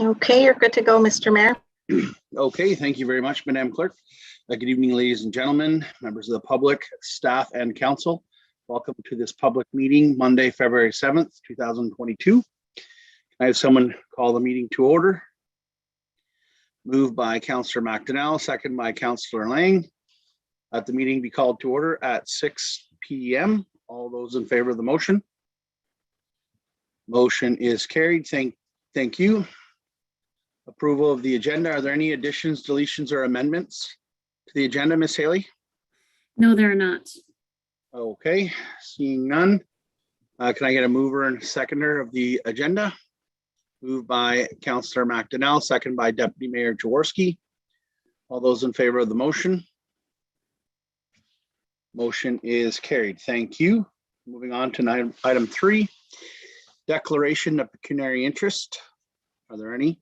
Okay, you're good to go, Mr. Mayor. Okay, thank you very much, Madam Clerk. Good evening, ladies and gentlemen, members of the public, staff, and council. Welcome to this public meeting, Monday, February 7th, 2022. I have someone call the meeting to order. Moved by Councillor McDonnell, second by Councillor Lang. Let the meeting be called to order at 6 p.m. All those in favor of the motion? Motion is carried. Thank you. Approval of the agenda. Are there any additions, deletions, or amendments to the agenda, Ms. Haley? No, there are not. Okay, seeing none. Can I get a mover and seconder of the agenda? Moved by Councillor McDonnell, second by Deputy Mayor Jaworski. All those in favor of the motion? Motion is carried. Thank you. Moving on to item 3, declaration of pecuniary interest. Are there any?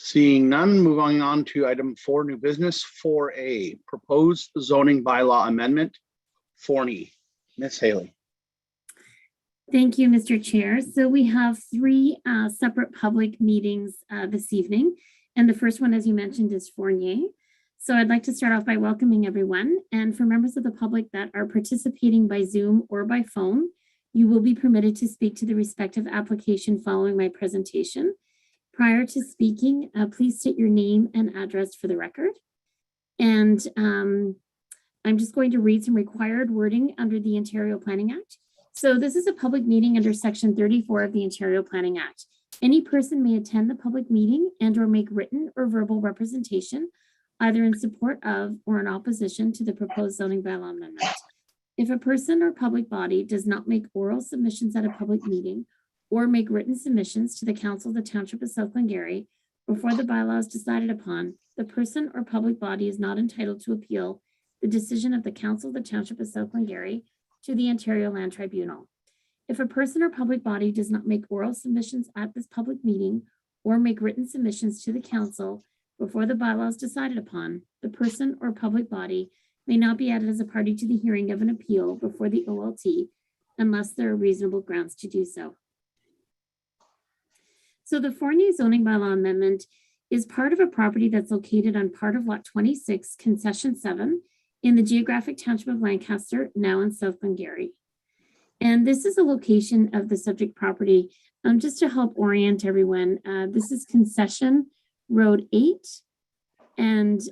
Seeing none, moving on to item 4, new business. 4A, proposed zoning bylaw amendment, Forney. Ms. Haley. Thank you, Mr. Chair. So we have 3 separate public meetings this evening. And the first one, as you mentioned, is Fournier. So I'd like to start off by welcoming everyone. And for members of the public that are participating by Zoom or by phone, you will be permitted to speak to the respective application following my presentation. Prior to speaking, please state your name and address for the record. And I'm just going to read some required wording under the Ontario Planning Act. So this is a public meeting under Section 34 of the Ontario Planning Act. Any person may attend the public meeting and/or make written or verbal representation, either in support of or in opposition to the proposed zoning bylaw amendment. If a person or public body does not make oral submissions at a public meeting or make written submissions to the Council of the Township of South Glengarry before the bylaw is decided upon, the person or public body is not entitled to appeal the decision of the Council of the Township of South Glengarry to the Ontario Land Tribunal. If a person or public body does not make oral submissions at this public meeting or make written submissions to the Council before the bylaw is decided upon, the person or public body may not be added as a party to the hearing of an appeal before the OLT unless there are reasonable grounds to do so. So the Fournier zoning bylaw amendment is part of a property that's located on part of Lot 26, Concession 7 in the geographic township of Lancaster, now in South Glengarry. And this is a location of the subject property. Just to help orient everyone, this is Concession Road 8. And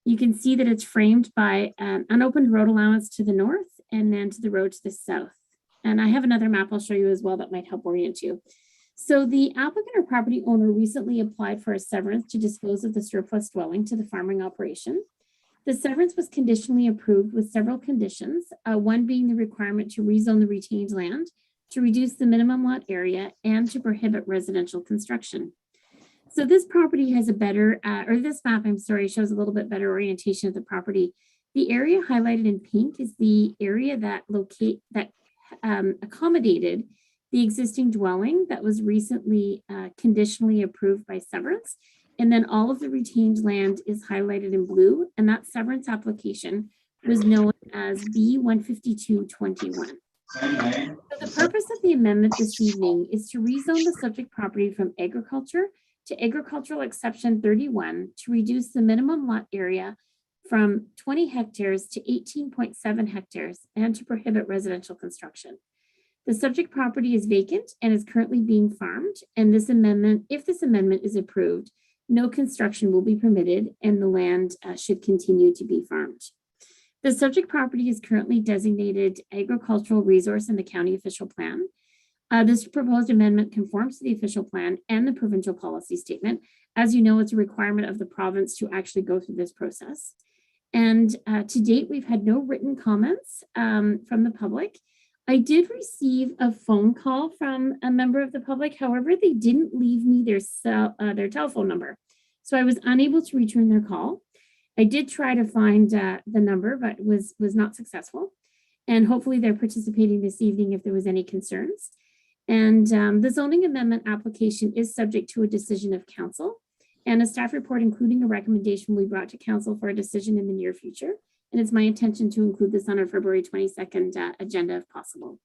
you can see that it's framed by an unopened road allowance to the north and then to the road to the south. And I have another map I'll show you as well that might help orient you. So the applicant or property owner recently applied for a severance to dispose of the surplus dwelling to the farming operation. The severance was conditionally approved with several conditions, one being the requirement to rezone the retained land, to reduce the minimum lot area, and to prohibit residential construction. So this property has a better, this map, I'm sorry, shows a little bit better orientation of the property. The area highlighted in pink is the area that accommodated the existing dwelling that was recently conditionally approved by severance. And then all of the retained land is highlighted in blue, and that severance application was known as B-15221. So the purpose of the amendment this evening is to rezone the subject property from agriculture to agricultural exception 31 to reduce the minimum lot area from 20 hectares to 18.7 hectares and to prohibit residential construction. The subject property is vacant and is currently being farmed, and this amendment, if this amendment is approved, no construction will be permitted and the land should continue to be farmed. The subject property is currently designated agricultural resource in the county official plan. This proposed amendment conforms to the official plan and the provincial policy statement. As you know, it's a requirement of the province to actually go through this process. And to date, we've had no written comments from the public. I did receive a phone call from a member of the public. However, they didn't leave me their telephone number. So I was unable to return their call. I did try to find the number, but was not successful. And hopefully they're participating this evening if there was any concerns. And the zoning amendment application is subject to a decision of council, and a staff report including a recommendation will be brought to council for a decision in the near future. And it's my intention to include this on our February 22nd agenda if possible.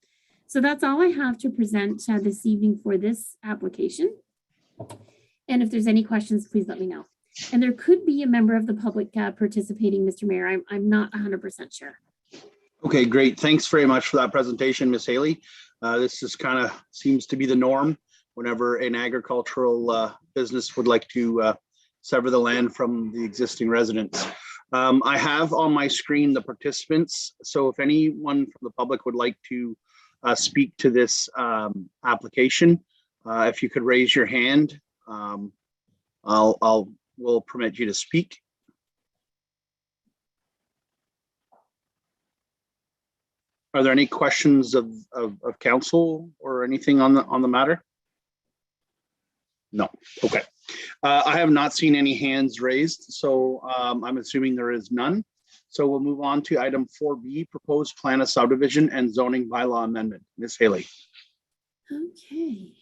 So that's all I have to present this evening for this application. And if there's any questions, please let me know. And there could be a member of the public participating, Mr. Mayor. I'm not 100% sure. Okay, great. Thanks very much for that presentation, Ms. Haley. This is kind of seems to be the norm whenever an agricultural business would like to sever the land from the existing residents. I have on my screen the participants. So if anyone from the public would like to speak to this application, if you could raise your hand, we'll permit you to speak. Are there any questions of council or anything on the matter? No. Okay. I have not seen any hands raised, so I'm assuming there is none. So we'll move on to item 4B, proposed plan of subdivision and zoning bylaw amendment. Ms. Haley. Okay.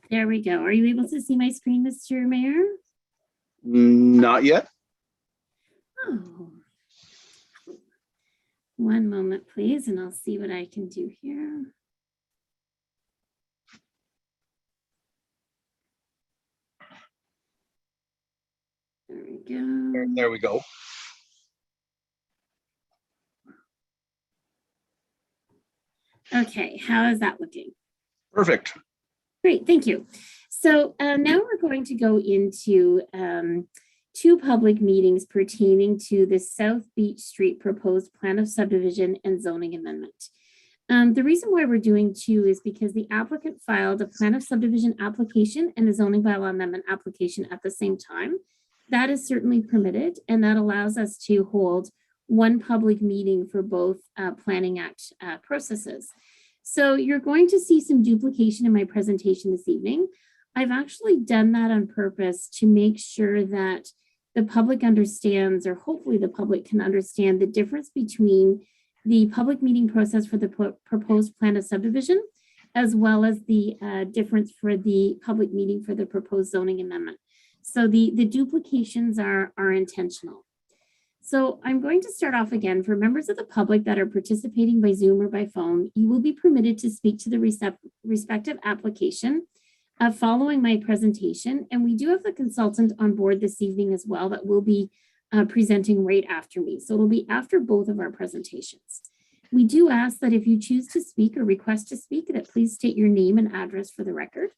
There we go. Are you able to see my screen, Mr. Mayor? Not yet. Oh. One moment, please, and I'll see what I can do here. There we go. There we go. Okay, how is that looking? Perfect. Great, thank you. So now we're going to go into two public meetings pertaining to the South Beach Street proposed plan of subdivision and zoning amendment. The reason why we're doing two is because the applicant filed a plan of subdivision application and a zoning bylaw amendment application at the same time. That is certainly permitted, and that allows us to hold one public meeting for both Planning Act processes. So you're going to see some duplication in my presentation this evening. I've actually done that on purpose to make sure that the public understands, or hopefully the public can understand, the difference between the public meeting process for the proposed plan of subdivision, as well as the difference for the public meeting for the proposed zoning amendment. So the duplications are intentional. So I'm going to start off again. For members of the public that are participating by Zoom or by phone, you will be permitted to speak to the respective application following my presentation. And we do have the consultant on board this evening as well that will be presenting right after me. So it'll be after both of our presentations. We do ask that if you choose to speak or request to speak, that please state your name and address for the record.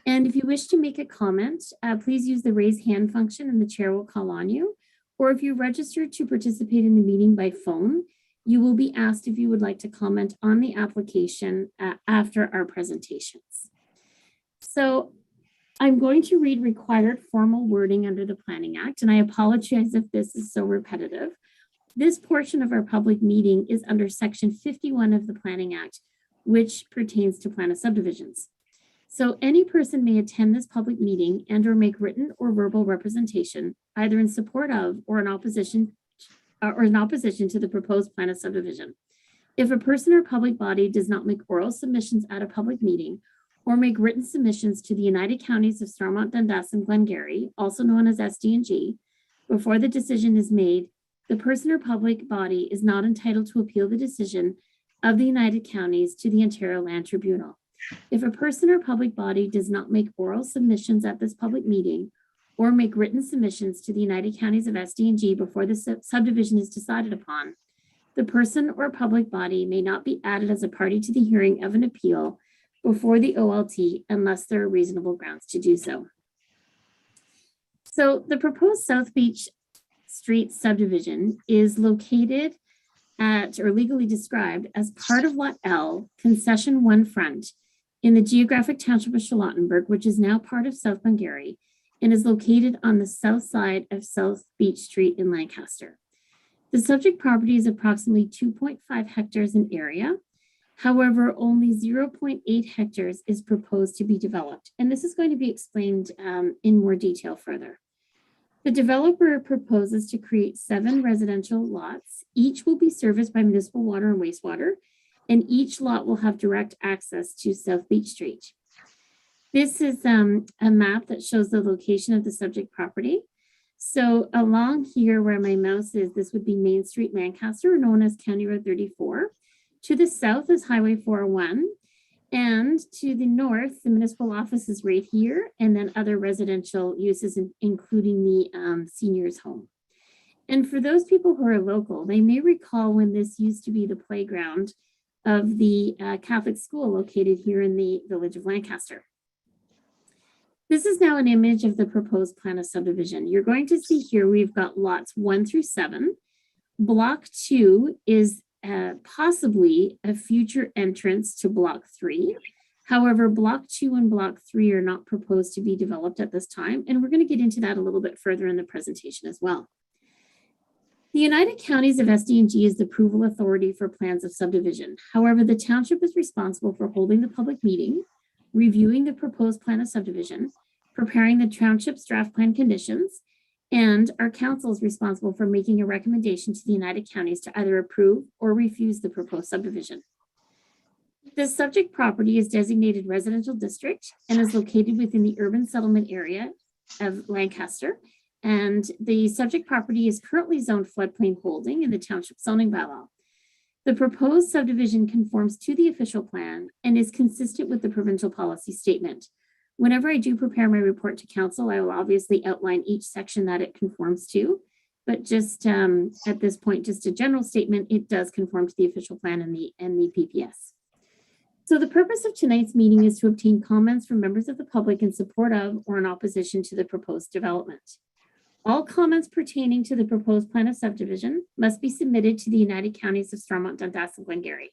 And if you wish to make a comment, please use the raise hand function and the chair will call on you. Or if you're registered to participate in the meeting by phone, you will be asked if you would like to comment on the application after our presentations. So I'm going to read required formal wording under the Planning Act, and I apologize if this is so repetitive. This portion of our public meeting is under Section 51 of the Planning Act, which pertains to plan of subdivisions. So any person may attend this public meeting and or make written or verbal representation, either in support of or in opposition to the proposed plan of subdivision. If a person or public body does not make oral submissions at a public meeting or make written submissions to the United Counties of Stormont, Dundas, and Glengarry, also known as SD&G, before the decision is made, the person or public body is not entitled to appeal the decision of the United Counties to the Ontario Land Tribunal. If a person or public body does not make oral submissions at this public meeting or make written submissions to the United Counties of SD&G before the subdivision is decided upon, the person or public body may not be added as a party to the hearing of an appeal before the OLT unless there are reasonable grounds to do so. So the proposed South Beach Street subdivision is located at, or legally described as part of Lot L, Concession 1 Front, in the geographic township of Charlottenburg, which is now part of South Glengarry, and is located on the south side of South Beach Street in Lancaster. The subject property is approximately 2.5 hectares in area. However, only 0.8 hectares is proposed to be developed. And this is going to be explained in more detail further. The developer proposes to create 7 residential lots. Each will be serviced by municipal water and wastewater, and each lot will have direct access to South Beach Street. This is a map that shows the location of the subject property. So along here where my mouse is, this would be Main Street, Lancaster, known as County Road 34. To the south is Highway 401. And to the north, the municipal office is right here, and then other residential uses, including the seniors home. And for those people who are local, they may recall when this used to be the playground of the Catholic school located here in the village of Lancaster. This is now an image of the proposed plan of subdivision. You're going to see here, we've got lots 1 through 7. Block 2 is possibly a future entrance to block 3. However, block 2 and block 3 are not proposed to be developed at this time. And we're going to get into that a little bit further in the presentation as well. The United Counties of SD&G is the approval authority for plans of subdivision. However, the township is responsible for holding the public meeting, reviewing the proposed plan of subdivision, preparing the township's draft plan conditions, and our council is responsible for making a recommendation to the United Counties to either approve or refuse the proposed subdivision. The subject property is designated residential district and is located within the urban settlement area of Lancaster. And the subject property is currently zoned floodplain holding in the township zoning bylaw. The proposed subdivision conforms to the official plan and is consistent with the provincial policy statement. Whenever I do prepare my report to council, I will obviously outline each section that it conforms to, but just at this point, just a general statement, it does conform to the official plan and the PPS. So the purpose of tonight's meeting is to obtain comments from members of the public in support of or in opposition to the proposed development. All comments pertaining to the proposed plan of subdivision must be submitted to the United Counties of Stormont, Dundas, and Glengarry.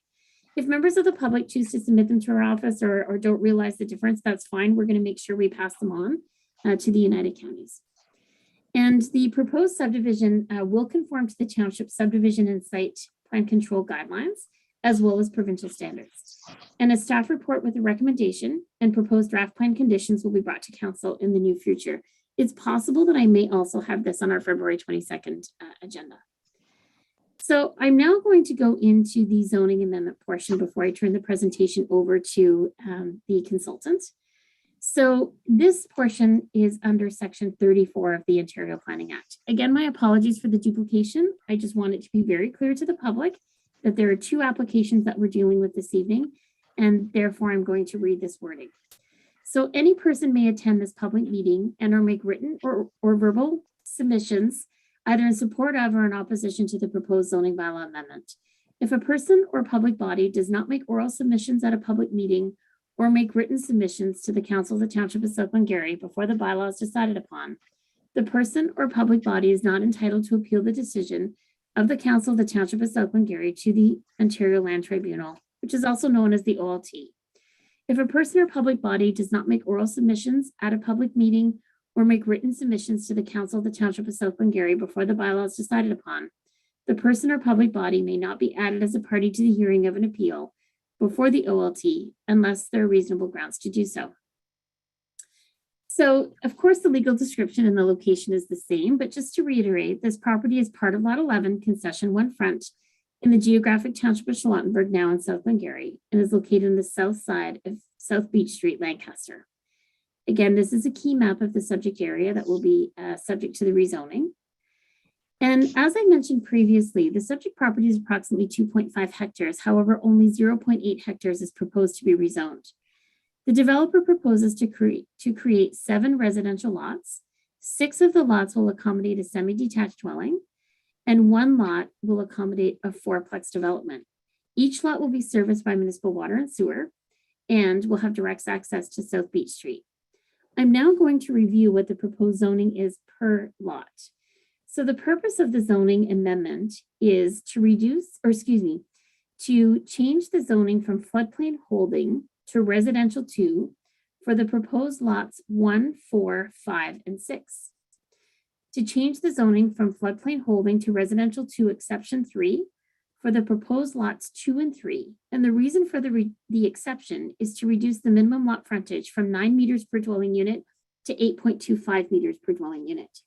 If members of the public choose to submit them to our office or don't realize the difference, that's fine. We're going to make sure we pass them on to the United Counties. And the proposed subdivision will conform to the township subdivision and site plan control guidelines, as well as provincial standards. And a staff report with a recommendation and proposed draft plan conditions will be brought to council in the near future. It's possible that I may also have this on our February 22nd agenda. So I'm now going to go into the zoning amendment portion before I turn the presentation over to the consultant. So this portion is under section 34 of the Ontario Planning Act. Again, my apologies for the duplication. I just want it to be very clear to the public that there are 2 applications that we're dealing with this evening, and therefore I'm going to read this wording. So any person may attend this public meeting and or make written or verbal submissions either in support of or in opposition to the proposed zoning bylaw amendment. If a person or public body does not make oral submissions at a public meeting or make written submissions to the Council of the Township of South Glengarry before the bylaw is decided upon, the person or public body is not entitled to appeal the decision of the Council of the Township of South Glengarry to the Ontario Land Tribunal, which is also known as the OLT. If a person or public body does not make oral submissions at a public meeting or make written submissions to the Council of the Township of South Glengarry before the bylaw is decided upon, the person or public body may not be added as a party to the hearing of an appeal before the OLT unless there are reasonable grounds to do so. So, of course, the legal description and the location is the same, but just to reiterate, this property is part of Lot 11, Concession 1 Front, in the geographic township of Charlottenburg, now in South Glengarry, and is located on the south side of South Beach Street, Lancaster. Again, this is a key map of the subject area that will be subject to the rezoning. And as I mentioned previously, the subject property is approximately 2.5 hectares. However, only 0.8 hectares is proposed to be rezoned. The developer proposes to create 7 residential lots. 6 of the lots will accommodate a semi-detached dwelling, and 1 lot will accommodate a 4-plex development. Each lot will be serviced by municipal water and sewer and will have direct access to South Beach Street. I'm now going to review what the proposed zoning is per lot. So the purpose of the zoning amendment is to to change the zoning from floodplain holding to residential 2 for the proposed lots 1, 4, 5, and 6. To change the zoning from floodplain holding to residential 2 exception 3 for the proposed lots 2 and 3. And the reason for the exception is to reduce the minimum lot frontage from 9 meters per dwelling unit to 8.25 meters per dwelling unit.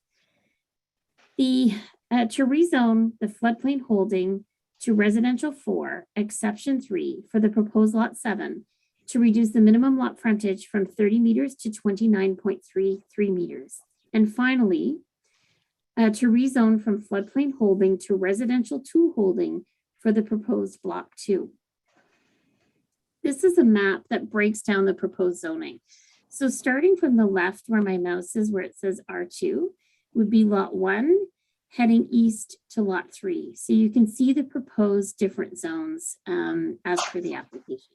To rezone the floodplain holding to residential 4, exception 3 for the proposed lot 7 to reduce the minimum lot frontage from 30 meters to 29.33 meters. And finally, to rezone from floodplain holding to residential 2 holding for the proposed block 2. This is a map that breaks down the proposed zoning. So starting from the left where my mouse is, where it says R2, would be lot 1, heading east to lot 3. So you can see the proposed different zones as per the application.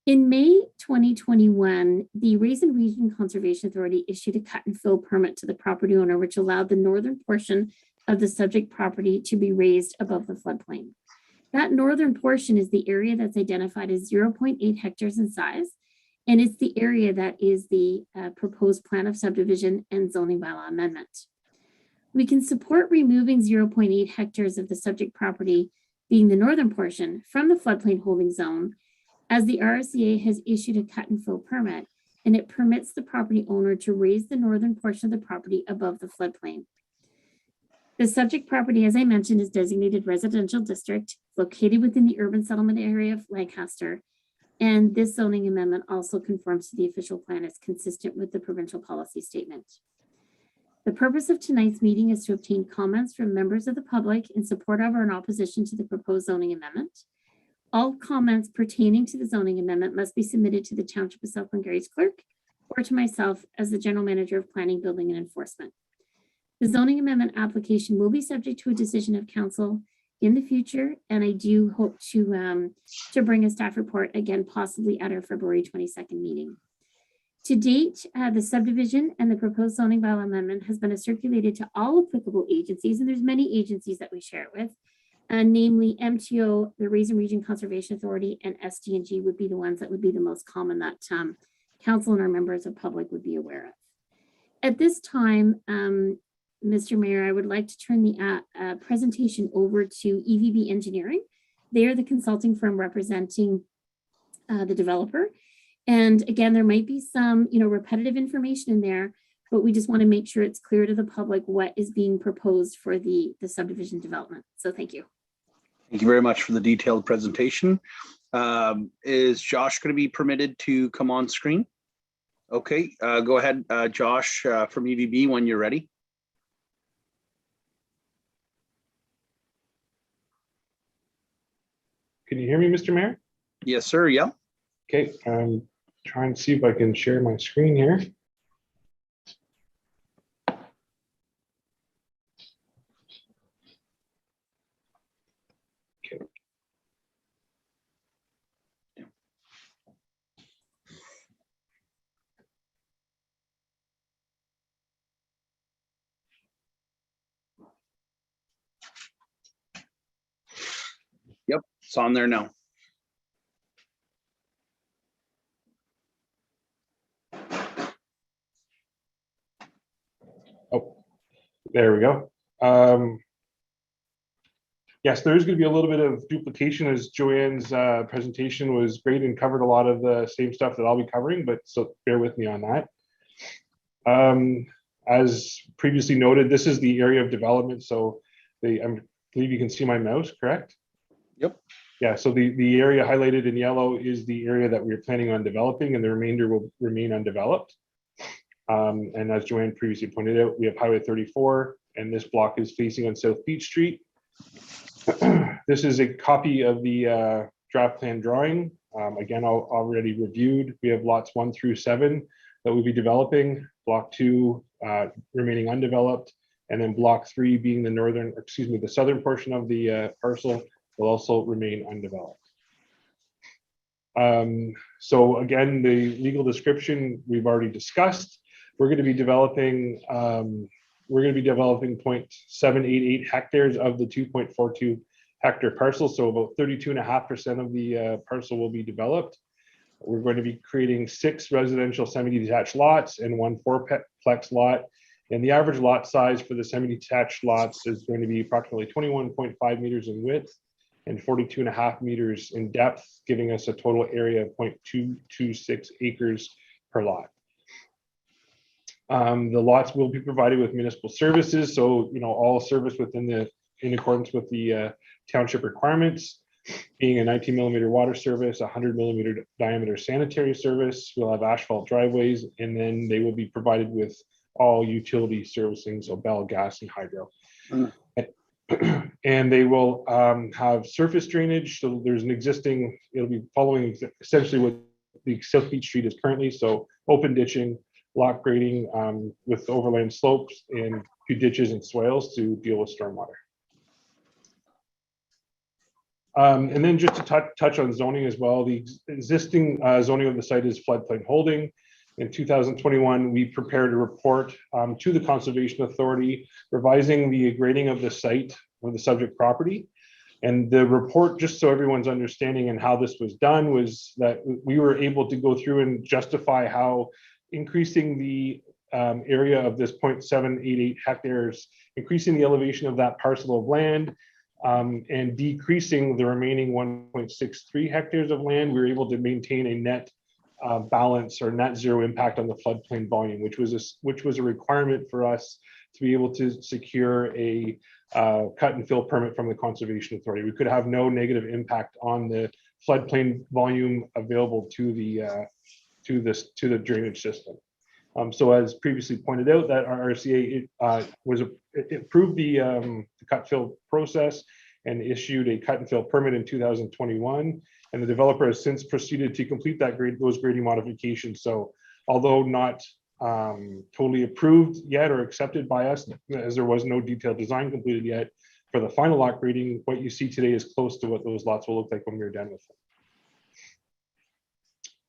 In May 2021, the Raisin Region Conservation Authority issued a cut and fill permit to the property owner, which allowed the northern portion of the subject property to be raised above the floodplain. That northern portion is the area that's identified as 0.8 hectares in size, and it's the area that is the proposed plan of subdivision and zoning bylaw amendment. We can support removing 0.8 hectares of the subject property, being the northern portion, from the floodplain holding zone, as the RSCA has issued a cut and fill permit, and it permits the property owner to raise the northern portion of the property above the floodplain. The subject property, as I mentioned, is designated residential district located within the urban settlement area of Lancaster. And this zoning amendment also conforms to the official plan as consistent with the provincial policy statement. The purpose of tonight's meeting is to obtain comments from members of the public in support of or in opposition to the proposed zoning amendment. All comments pertaining to the zoning amendment must be submitted to the Township of South Glengarry's clerk or to myself as the General Manager of Planning, Building, and Enforcement. The zoning amendment application will be subject to a decision of council in the future, and I do hope to bring a staff report again, possibly at our February 22nd meeting. To date, the subdivision and the proposed zoning bylaw amendment has been circulated to all applicable agencies, and there's many agencies that we share it with, namely MTO, the Raisin Region Conservation Authority, and SDNG would be the ones that would be the most common that council and our members of public would be aware of. At this time, Mr. Mayor, I would like to turn the presentation over to EVB Engineering. They are the consulting firm representing the developer. And again, there might be some, repetitive information in there, but we just want to make sure it's clear to the public what is being proposed for the subdivision development. So thank you. Thank you very much for the detailed presentation. Is Josh going to be permitted to come on screen? Okay, go ahead, Josh from EVB, when you're ready. Can you hear me, Mr. Mayor? Yes, sir. Yeah. Okay, I'm trying to see if I can share my screen here. Okay. Yep, it's on there now. Oh, there we go. Yes, there is going to be a little bit of duplication, as Joanne's presentation was great and covered a lot of the same stuff that I'll be covering, but so bear with me on that. As previously noted, this is the area of development. So I believe you can see my mouse, correct? Yep. Yeah, so the area highlighted in yellow is the area that we're planning on developing, and the remainder will remain undeveloped. And as Joanne previously pointed out, we have Highway 34, and this block is facing on South Beach Street. This is a copy of the draft plan drawing. Again, already reviewed. We have lots 1 through 7 that we'll be developing, block 2 remaining undeveloped, and then block 3 being the southern portion of the parcel will also remain undeveloped. So again, the legal description we've already discussed. We're going to be developing 0.788 hectares of the 2.42 hectare parcel. So about 32.5% of the parcel will be developed. We're going to be creating 6 residential semi-detached lots and 1 fourplex lot. And the average lot size for the semi-detached lots is going to be approximately 21.5 meters in width and 42.5 meters in depth, giving us a total area of 0.226 acres per lot. The lots will be provided with municipal services, so all service in accordance with the township requirements, being a 19 millimeter water service, 100 millimeter diameter sanitary service. We'll have asphalt driveways, and then they will be provided with all utility servicing, so Bell, gas, and hydro. Mm. And they will have surface drainage. So there's an existing, it'll be following essentially what the South Beach Street is currently. So open ditching, lock grading with overland slopes, and 2 ditches and swales to deal with stormwater. And then just to touch on zoning as well, the existing zoning of the site is floodplain holding. In 2021, we prepared a report to the Conservation Authority revising the grading of the site of the subject property. And the report, just so everyone's understanding and how this was done, was that we were able to go through and justify how increasing the area of this 0.788 hectares, increasing the elevation of that parcel of land, and decreasing the remaining 1.63 hectares of land, we were able to maintain a net balance or net zero impact on the floodplain volume, which was a requirement for us to be able to secure a cut and fill permit from the Conservation Authority. We could have no negative impact on the floodplain volume available to the drainage system. So as previously pointed out, that our RCA it approved the cut fill process and issued a cut and fill permit in 2021. And the developer has since proceeded to complete those grading modifications. So although not totally approved yet or accepted by us, as there was no detailed design completed yet, for the final lot grading, what you see today is close to what those lots will look like when we're done with them.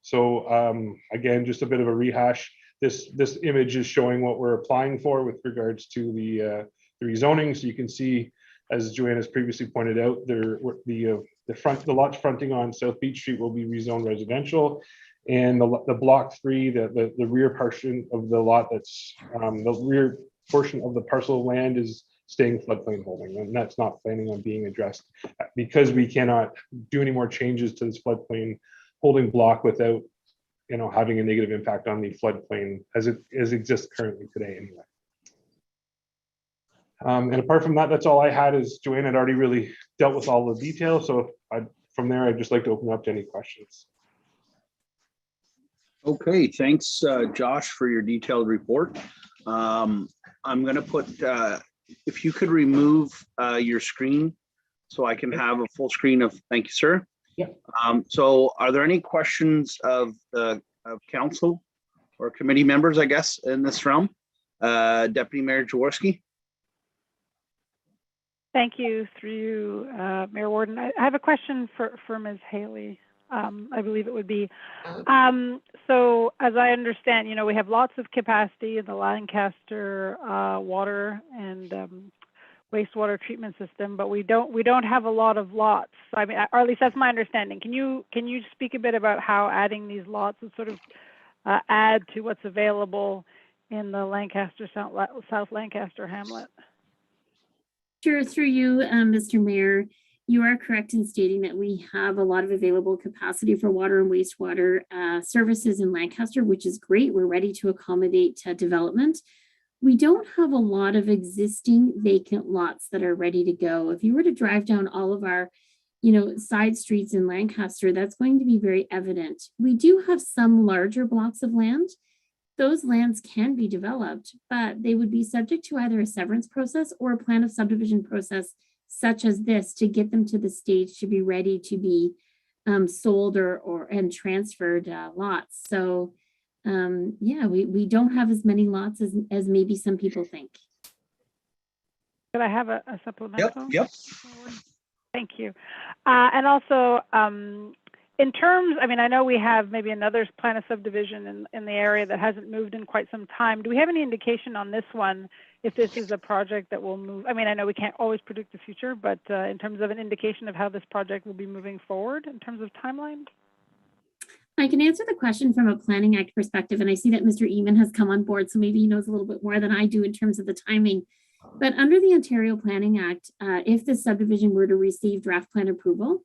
So again, just a bit of a rehash. This image is showing what we're applying for with regards to the rezoning. So you can see, as Joanne has previously pointed out, the lots fronting on South Beach Street will be rezoned residential, and the block 3, the rear portion of the lot, that's the rear portion of the parcel of land, is staying floodplain holding, and that's not planning on being addressed because we cannot do any more changes to this floodplain holding block without having a negative impact on the floodplain as it exists currently today anyway. And apart from that, that's all I had. Is Joanne had already really dealt with all the details. So from there, I'd just like to open up to any questions. Okay, thanks, Josh, for your detailed report. I'm going to put, if you could remove your screen so I can have a full screen of, thank you, sir. Yeah. So are there any questions of council or committee members, I guess, in this realm? Deputy Mayor Jaworski. Thank you. Through you, Mayor Warden. I have a question for Ms. Haley. I believe it would be. So as I understand, we have lots of capacity in the Lancaster water and wastewater treatment system, but we don't have a lot of lots. I mean, or at least that's my understanding. Can you speak a bit about how adding these lots would sort of add to what's available in the Lancaster South Lancaster hamlet? Sure, through you, Mr. Mayor, you are correct in stating that we have a lot of available capacity for water and wastewater services in Lancaster, which is great. We're ready to accommodate development. We don't have a lot of existing vacant lots that are ready to go. If you were to drive down all of our, side streets in Lancaster, that's going to be very evident. We do have some larger blocks of land. Those lands can be developed, but they would be subject to either a severance process or a plan of subdivision process such as this to get them to the stage to be ready to be sold and transferred lots. So yeah, we don't have as many lots as maybe some people think. Could I have a supplemental? Yep. Thank you. And also, in terms, I know we have maybe another plan of subdivision in the area that hasn't moved in quite some time. Do we have any indication on this one if this is a project that will move? I know we can't always predict the future, but in terms of an indication of how this project will be moving forward in terms of timeline? I can answer the question from a Planning Act perspective, and I see that Mr. Eamon has come on board, so maybe he knows a little bit more than I do in terms of the timing. But under the Ontario Planning Act, if the subdivision were to receive draft plan approval,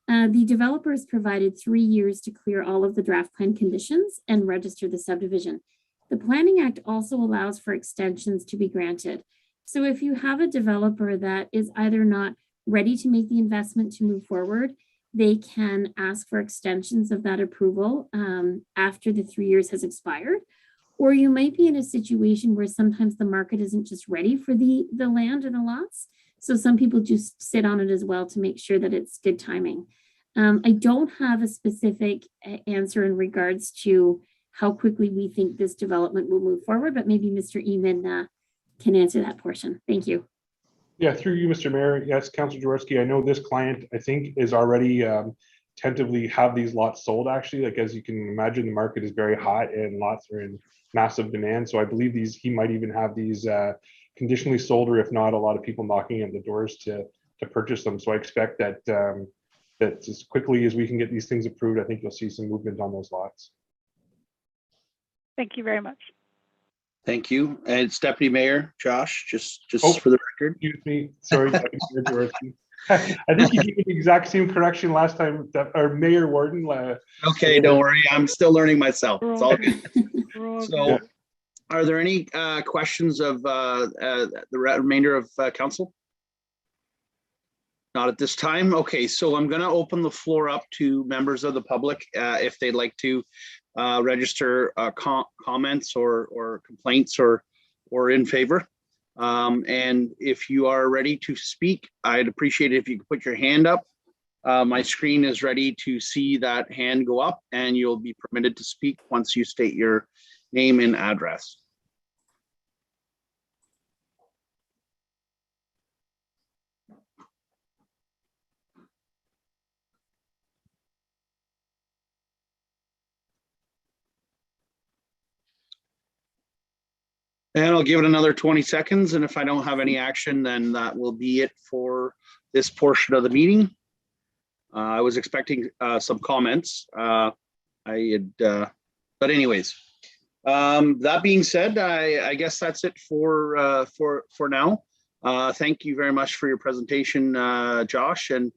the developers provided 3 years to clear all of the draft plan conditions and register the subdivision. The Planning Act also allows for extensions to be granted. So if you have a developer that is either not ready to make the investment to move forward, they can ask for extensions of that approval after the 3 years has expired. Or you might be in a situation where sometimes the market isn't just ready for the land or the lots. So some people just sit on it as well to make sure that it's good timing. I don't have a specific answer in regards to how quickly we think this development will move forward, but maybe Mr. Eman can answer that portion. Thank you. Yeah, through you, Mr. Mayor. Yes, Councilor Jaworski, I know this client, I think, is already tentatively have these lots sold, actually. Like, as you can imagine, the market is very hot and lots are in massive demand. So I believe he might even have these conditionally sold, or if not, a lot of people knocking at the doors to purchase them. So I expect that that as quickly as we can get these things approved, I think you'll see some movement on those lots. Thank you very much. Thank you. And it's Deputy Mayor Josh, just Oh. for the record. Excuse me, sorry, Deputy Mayor Jaworski. I think you gave me the exact same correction last time, our Mayor Warden. Okay, don't worry. I'm still learning myself. It's all good. So, Yeah. are there any questions of the remainder of council? Not at this time. Okay, so I'm going to open the floor up to members of the public if they'd like to register comments or complaints or in favor. And if you are ready to speak, I'd appreciate it if you could put your hand up. My screen is ready to see that hand go up, and you'll be permitted to speak once you state your name and address. And I'll give it another 20 seconds. And if I don't have any action, then that will be it for this portion of the meeting. I was expecting some comments. But anyways, that being said, I guess that's it for now. Thank you very much for your presentation, Josh and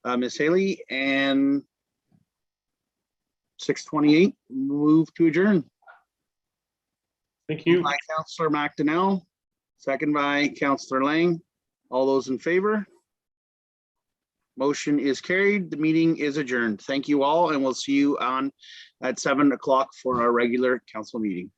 Ms. Haley. And 6:28, move to adjourn. Thank you. By Councillor McDonnell, second by Councillor Lang. All those in favor? Motion is carried. The meeting is adjourned. Thank you all, and we'll see you at 7 o'clock for our regular council meeting.